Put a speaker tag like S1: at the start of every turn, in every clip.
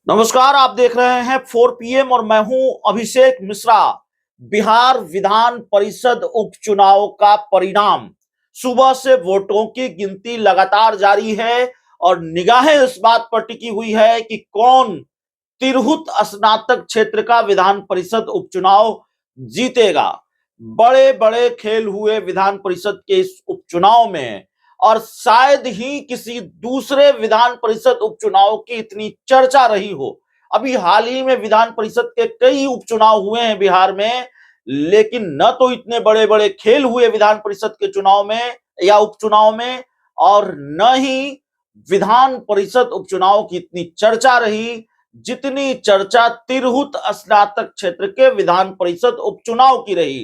S1: नमस्कार, आप देख रहे हैं 4 PM और मैं हूं अभिषेक मिश्रा। बिहार विधान परिषद उपचुनाव का परिणाम, सुबह से वोटों की गिनती लगातार जारी है और निगाहें इस बात पर टिकी हुई है कि कौन तिरहुत स्नातक क्षेत्र का विधान परिषद उपचुनाव जीतेगा। बड़े बड़े खेल हुए विधान परिषद के इस उपचुनाव में और शायद ही किसी दूसरे विधान परिषद उपचुनाव की इतनी चर्चा रही हो। अभी हाल ही में विधान परिषद के कई उपचुनाव हुए हैं बिहार में, लेकिन न तो इतने बड़े बड़े खेल हुए विधान परिषद के चुनाव में या उपचुनाव में, और न ही विधान परिषद उपचुनाव की इतनी चर्चा रही जितनी चर्चा तिरहुत स्नातक क्षेत्र के विधान परिषद उपचुनाव की रही।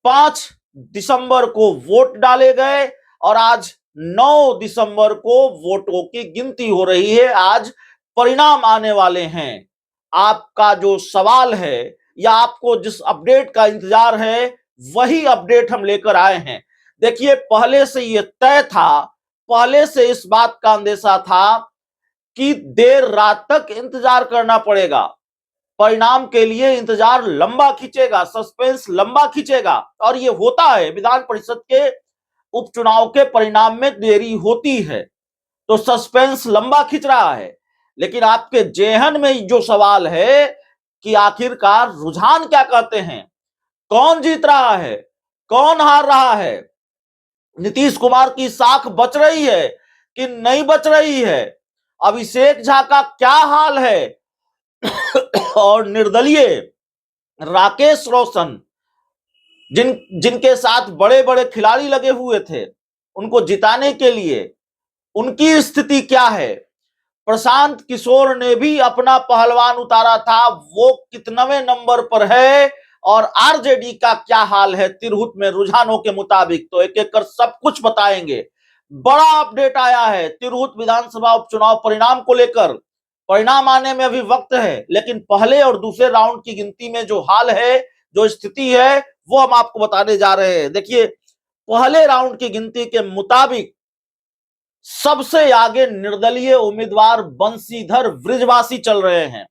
S1: 5 दिसंबर को वोट डाले गए और आज 9 दिसंबर को वोटों की गिनती हो रही है। आज परिणाम आने वाले हैं। आपका जो सवाल है या आपको जिस अपडेट का इंतजार है, वही अपडेट हम लेकर आए हैं। देखिए, पहले से यह तय था, पहले से इस बात का अंदेशा था कि देर रात तक इंतजार करना पड़ेगा। परिणाम के लिए इंतजार लंबा खींचेगा, सस्पेंस लंबा खींचेगा, और ये होता है। विधान परिषद के उपचुनाव के परिणाम में देरी होती है तो सस्पेंस लंबा खींच रहा है। लेकिन आपके जेहन में जो सवाल है कि आखिरकार रुझान क्या कहते हैं, कौन जीत रहा है, कौन हार रहा है, नीतीश कुमार की साख बच रही है कि नहीं बच रही है, अभिषेक झा का क्या हाल है और निर्दलीय राकेश रोशन जिनके साथ बड़े बड़े खिलाड़ी लगे हुए थे उनको जिताने के लिए, उनकी स्थिति क्या है। प्रशांत किशोर ने भी अपना पहलवान उतारा था, वो कितनवें नंबर पर है, और आरजेडी का क्या हाल है तिरहुत में रुझानों के मुताबिक, तो एक एक कर सब कुछ बताएंगे। बड़ा अपडेट आया है तिरहुत विधानसभा उपचुनाव परिणाम को लेकर। परिणाम आने में अभी वक्त है, लेकिन पहले और दूसरे राउंड की गिनती में जो हाल है, जो स्थिति है, वो हम आपको बताने जा रहे हैं। देखिए, पहले राउंड की गिनती के मुताबिक सबसे आगे निर्दलीय उम्मीदवार बंशीधर बृजवासी चल रहे हैं।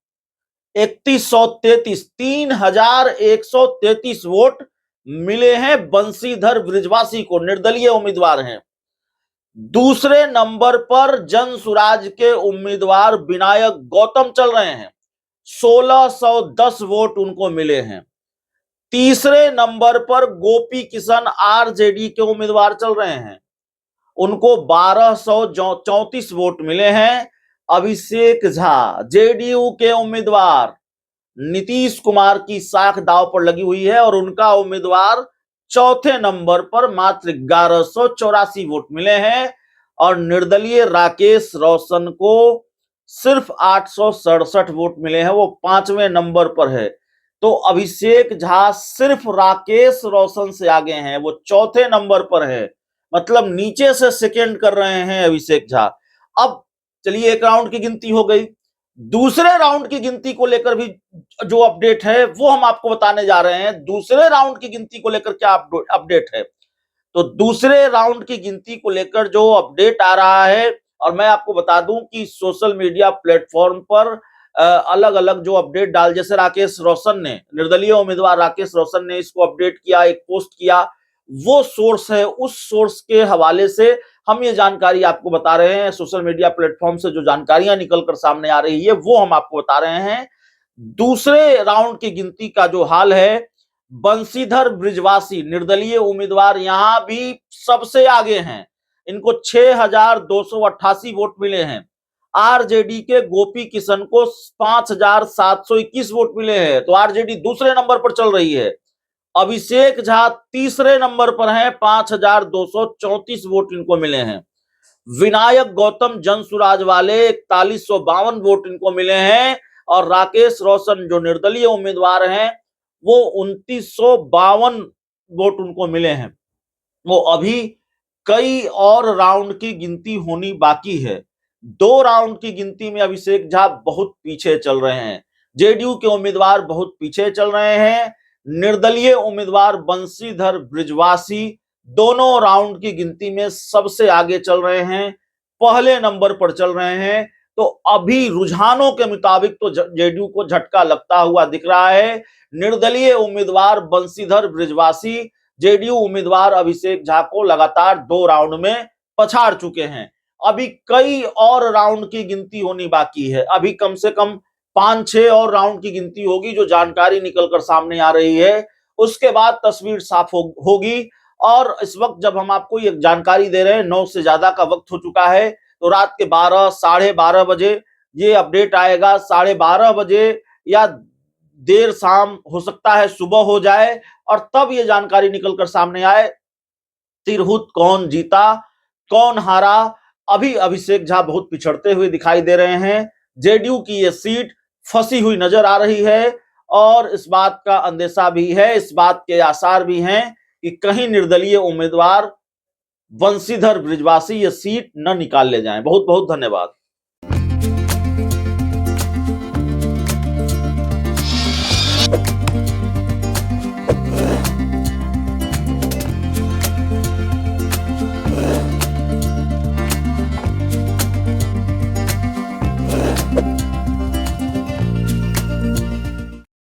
S1: 3133 3133 वोट मिले हैं बंशीधर बृजवासी को, निर्दलीय उम्मीदवार हैं। दूसरे नंबर पर जन सुराज के उम्मीदवार विनायक गौतम चल रहे हैं, 1610 वोट उनको मिले हैं। तीसरे नंबर पर गोपी किशन आरजेडी के उम्मीदवार चल रहे हैं, उनको 1234 वोट मिले हैं। अभिषेक झा जेडीयू के उम्मीदवार, नीतीश कुमार की साख दांव पर लगी हुई है और उनका उम्मीदवार चौथे नंबर पर मात्र 1184 वोट मिले हैं। और निर्दलीय राकेश रोशन को सिर्फ 867 वोट मिले हैं, वो 5वें नंबर पर है। तो अभिषेक झा सिर्फ राकेश रोशन से आगे हैं, वो चौथे नंबर पर है, मतलब नीचे से सेकंड कर रहे हैं अभिषेक झा। अब चलिए, एक राउंड की गिनती हो गई। दूसरे राउंड की गिनती को लेकर भी जो अपडेट है वो हम आपको बताने जा रहे हैं। दूसरे राउंड की गिनती को लेकर क्या अपडेट है, तो दूसरे राउंड की गिनती को लेकर जो अपडेट आ रहा है, और मैं आपको बता दूं कि सोशल मीडिया प्लेटफॉर्म पर अलग अलग जो अपडेट डाल, जैसे राकेश रोशन ने, निर्दलीय उम्मीदवार राकेश रोशन ने इसको अपडेट किया, एक पोस्ट किया, वो सोर्स है, उस सोर्स के हवाले से हम ये जानकारी आपको बता रहे हैं। सोशल मीडिया प्लेटफॉर्म से जो जानकारियां निकलकर सामने आ रही है वो हम आपको बता रहे हैं। दूसरे राउंड की गिनती का जो हाल है, बंशीधर बृजवासी निर्दलीय उम्मीदवार यहां भी सबसे आगे हैं, इनको 6288 वोट मिले हैं। आरजेडी के गोपी किशन को 5721 वोट मिले हैं, तो आरजेडी दूसरे नंबर पर चल रही है। अभिषेक झा तीसरे नंबर पर हैं, 5234 वोट इनको मिले हैं। विनायक गौतम जनसुराज वाले 4152 वोट इनको मिले हैं, और राकेश रोशन जो निर्दलीय उम्मीदवार हैं वो 2952 वोट उनको मिले हैं। वो अभी कई और राउंड की गिनती होनी बाकी है। 2 राउंड की गिनती में अभिषेक झा बहुत पीछे चल रहे हैं, जेडीयू के उम्मीदवार बहुत पीछे चल रहे हैं, निर्दलीय उम्मीदवार बंशीधर बृजवासी दोनों राउंड की गिनती में सबसे आगे चल रहे हैं, पहले नंबर पर चल रहे हैं। तो अभी रुझानों के मुताबिक तो जेडीयू को झटका लगता हुआ दिख रहा है। निर्दलीय उम्मीदवार बंशीधर बृजवासी जेडीयू उम्मीदवार अभिषेक झा को लगातार 2 राउंड में पछाड़ चुके हैं। अभी कई और राउंड की गिनती होनी बाकी है। अभी कम से कम 5-6 और राउंड की गिनती होगी, जो जानकारी निकलकर सामने आ रही है। उसके बाद तस्वीर साफ होगी। और इस वक्त जब हम आपको ये जानकारी दे रहे हैं, 9 से ज्यादा का वक्त हो चुका है, तो रात के 12, 12:30 बजे ये अपडेट आएगा। 12:30 बजे या देर शाम, हो सकता है सुबह हो जाए, और तब ये जानकारी निकलकर सामने आए तिरहुत कौन जीता, कौन हारा। अभी अभिषेक झा बहुत पिछड़ते हुए दिखाई दे रहे हैं। जेडीयू की ये सीट फंसी हुई नजर आ रही है, और इस बात का अंदेशा भी है, इस बात के आसार भी हैं कि कहीं निर्दलीय उम्मीदवार बंशीधर बृजवासी ये सीट न निकाल ले जाएं। बहुत बहुत धन्यवाद।